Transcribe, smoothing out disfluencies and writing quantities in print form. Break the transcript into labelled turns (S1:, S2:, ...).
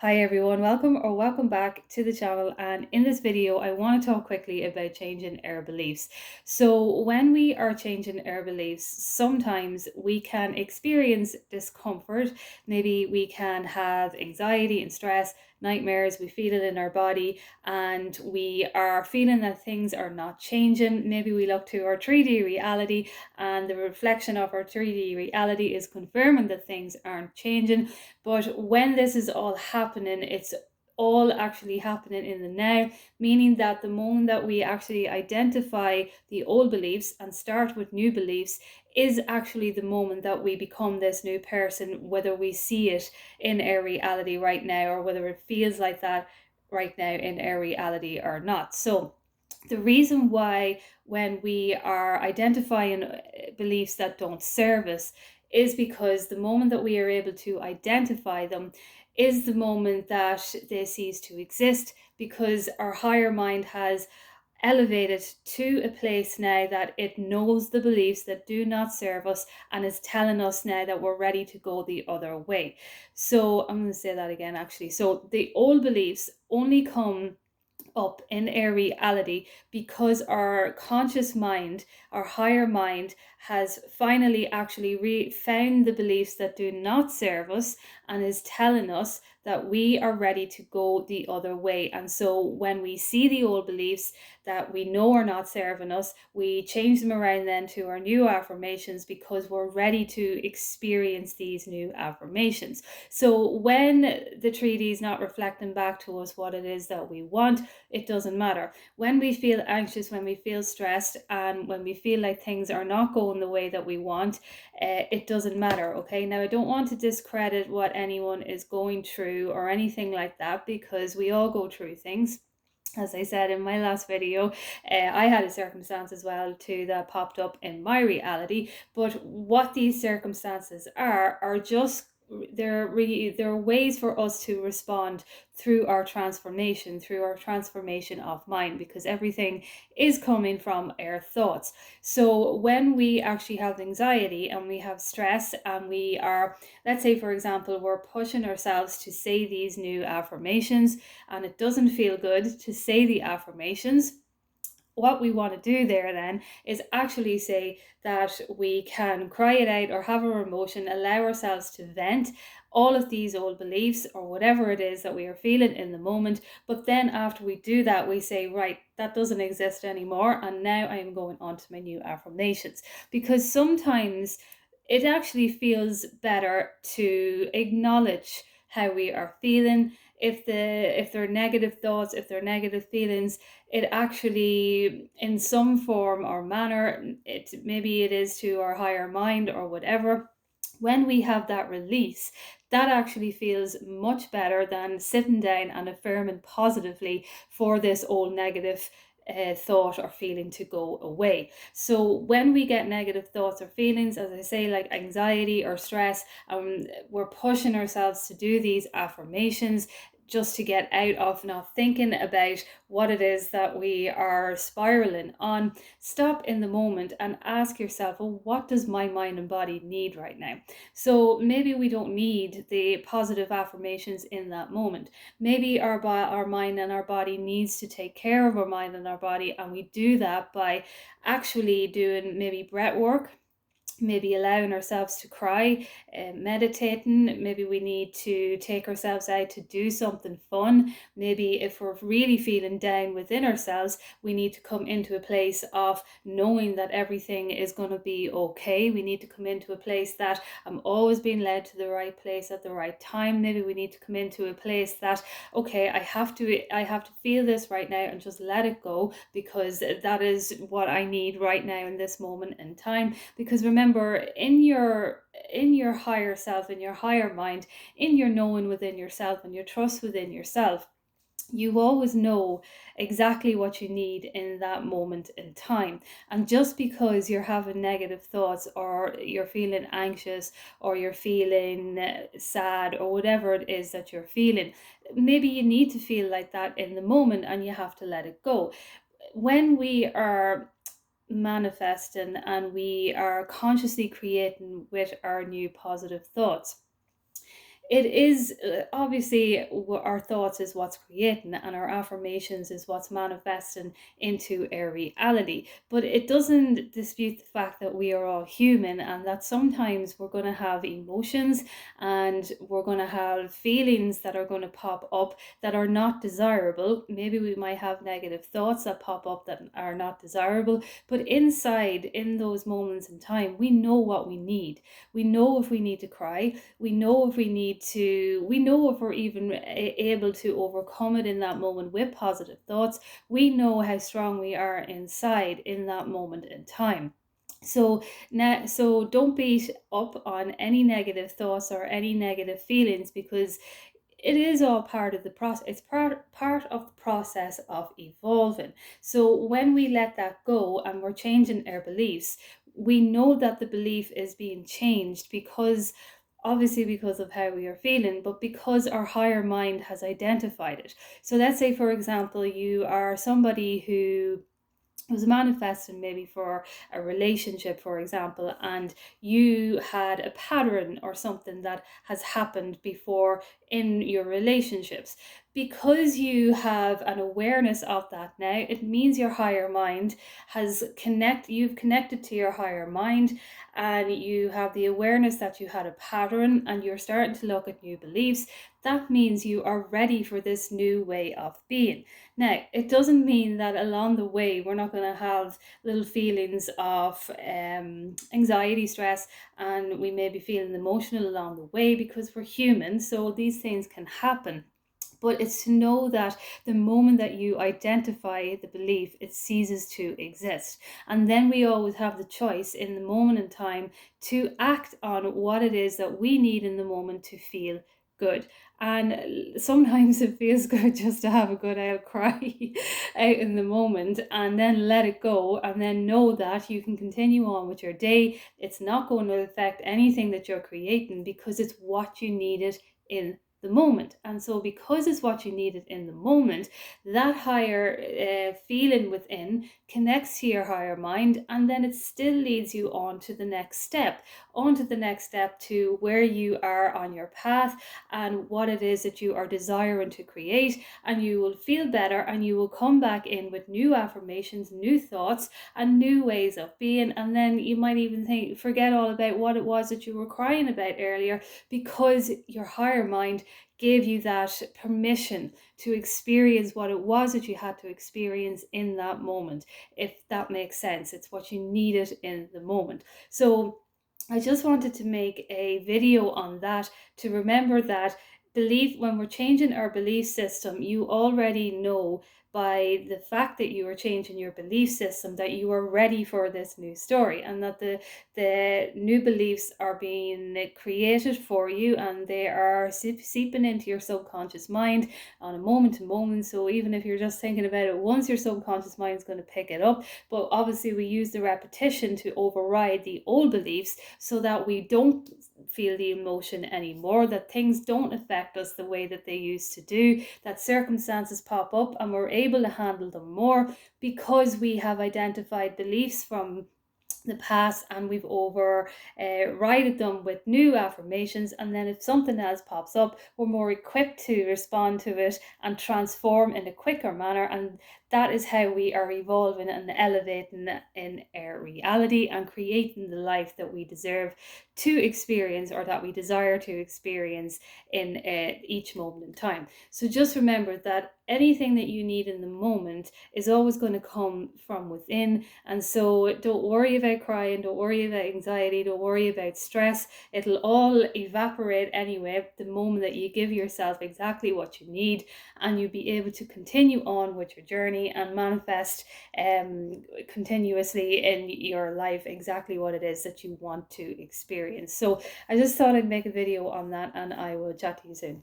S1: Hi everyone, welcome back to the channel, and in this video I want to talk quickly about changing our beliefs. So when we are changing our beliefs, sometimes we can experience discomfort. Maybe we can have anxiety and stress, nightmares, we feel it in our body, and we are feeling that things are not changing. Maybe we look to our 3D reality and the reflection of our 3D reality is confirming that things aren't changing. But when this is all happening, it's all actually happening in the now, meaning that the moment that we actually identify the old beliefs and start with new beliefs is actually the moment that we become this new person, whether we see it in our reality right now or whether it feels like that right now in our reality or not. So the reason why when we are identifying beliefs that don't serve us is because the moment that we are able to identify them is the moment that they cease to exist, because our higher mind has elevated to a place now that it knows the beliefs that do not serve us and is telling us now that we're ready to go the other way. So I'm going to say that again actually. So the old beliefs only come up in our reality because our conscious mind, our higher mind, has finally actually found the beliefs that do not serve us and is telling us that we are ready to go the other way. And so when we see the old beliefs that we know are not serving us, we change them around then to our new affirmations because we're ready to experience these new affirmations. So when the 3D is not reflecting back to us what it is that we want, it doesn't matter. When we feel anxious, when we feel stressed, and when we feel like things are not going the way that we want, it doesn't matter. Okay, now I don't want to discredit what anyone is going through or anything like that, because we all go through things. As I said in my last video, I had a circumstance as well too that popped up in my reality. But what these circumstances are just they're ways for us to respond through our transformation of mind, because everything is coming from our thoughts. So when we actually have anxiety and we have stress and we are, let's say for example, we're pushing ourselves to say these new affirmations and it doesn't feel good to say the affirmations, what we want to do there then is actually say that we can cry it out or have our emotion, allow ourselves to vent all of these old beliefs or whatever it is that we are feeling in the moment. But then after we do that, we say, right, that doesn't exist anymore, and now I am going on to my new affirmations. Because sometimes it actually feels better to acknowledge how we are feeling. If they're negative thoughts, if they're negative feelings, it actually in some form or manner, maybe it is to our higher mind or whatever, when we have that release, that actually feels much better than sitting down and affirming positively for this old negative thought or feeling to go away. So when we get negative thoughts or feelings, as I say, like anxiety or stress, we're pushing ourselves to do these affirmations just to get out of not thinking about what it is that we are spiraling on. Stop in the moment and ask yourself, well, what does my mind and body need right now? So maybe we don't need the positive affirmations in that moment. Maybe our mind and our body needs to take care of our mind and our body, and we do that by actually doing maybe breath work, maybe allowing ourselves to cry, meditating. Maybe we need to take ourselves out to do something fun. Maybe if we're really feeling down within ourselves, we need to come into a place of knowing that everything is going to be okay. We need to come into a place that I'm always being led to the right place at the right time. Maybe we need to come into a place that, okay, I have to feel this right now and just let it go, because that is what I need right now in this moment in time. Because remember, in your higher self, in your higher mind, in your knowing within yourself and your trust within yourself, you always know exactly what you need in that moment in time. And just because you're having negative thoughts or you're feeling anxious or you're feeling sad or whatever it is that you're feeling, maybe you need to feel like that in the moment and you have to let it go. When we are manifesting and we are consciously creating with our new positive thoughts, It is obviously our thoughts is what's creating, and our affirmations is what's manifesting into a reality. But it doesn't dispute the fact that we are all human, and that sometimes we're going to have emotions and we're going to have feelings that are going to pop up that are not desirable. Maybe we might have negative thoughts that pop up that are not desirable, but inside, in those moments in time, we know what we need. We know if we need to cry. We know if we need to, we know if we're even able to overcome it in that moment with positive thoughts. We know how strong we are inside in that moment in time. So now, so don't beat up on any negative thoughts or any negative feelings, because it is all part of the process. It's part of the process of evolving. So when we let that go and we're changing our beliefs, we know that the belief is being changed because, obviously, because of how we are feeling, but because our higher mind has identified it. So let's say, for example, you are somebody who was manifesting maybe for a relationship, for example, and you had a pattern or something that has happened before in your relationships. Because you have an awareness of that now, it means your higher mind you've connected to your higher mind, and you have the awareness that you had a pattern and you're starting to look at new beliefs. That means you are ready for this new way of being. Now, it doesn't mean that along the way we're not going to have little feelings of anxiety, stress, and we may be feeling emotional along the way, because we're human. So these things can happen. But it's to know that the moment that you identify the belief, it ceases to exist. And then we always have the choice in the moment in time to act on what it is that we need in the moment to feel good. And sometimes it feels good just to have a good out cry out in the moment, and then let it go, and then know that you can continue on with your day. It's not going to affect anything that you're creating, because it's what you needed in the moment. And so, because it's what you needed in the moment, that higher feeling within connects to your higher mind, and then it still leads you on to the next step to where you are on your path and what it is that you are desiring to create. And you will feel better, and you will come back in with new affirmations, new thoughts, and new ways of being. And then you might even forget all about what it was that you were crying about earlier, because your higher mind gave you that permission to experience what it was that you had to experience in that moment. If that makes sense, it's what you needed in the moment. So I just wanted to make a video on that, to remember that when we're changing our belief system, you already know by the fact that you are changing your belief system that you are ready for this new story, and that the new beliefs are being created for you, and they are seeping into your subconscious mind on a moment to moment. So even if you're just thinking about it once, your subconscious mind is going to pick it up. But obviously we use the repetition to override the old beliefs, so that we don't feel the emotion anymore, that things don't affect us the way that they used to do, that circumstances pop up and we're able to handle them more, because we have identified beliefs from the past, and we've overridden them with new affirmations. And then if something else pops up, we're more equipped to respond to it and transform in a quicker manner. And that is how we are evolving and elevating in our reality, and creating the life that we deserve to experience, or that we desire to experience in each moment in time. So just remember that anything that you need in the moment is always going to come from within. And so don't worry about crying, don't worry about anxiety, don't worry about stress. It'll all evaporate anyway the moment that you give yourself exactly what you need, and you'll be able to continue on with your journey and manifest continuously in your life exactly what it is that you want to experience. So I just thought I'd make a video on that, and I will chat to you soon.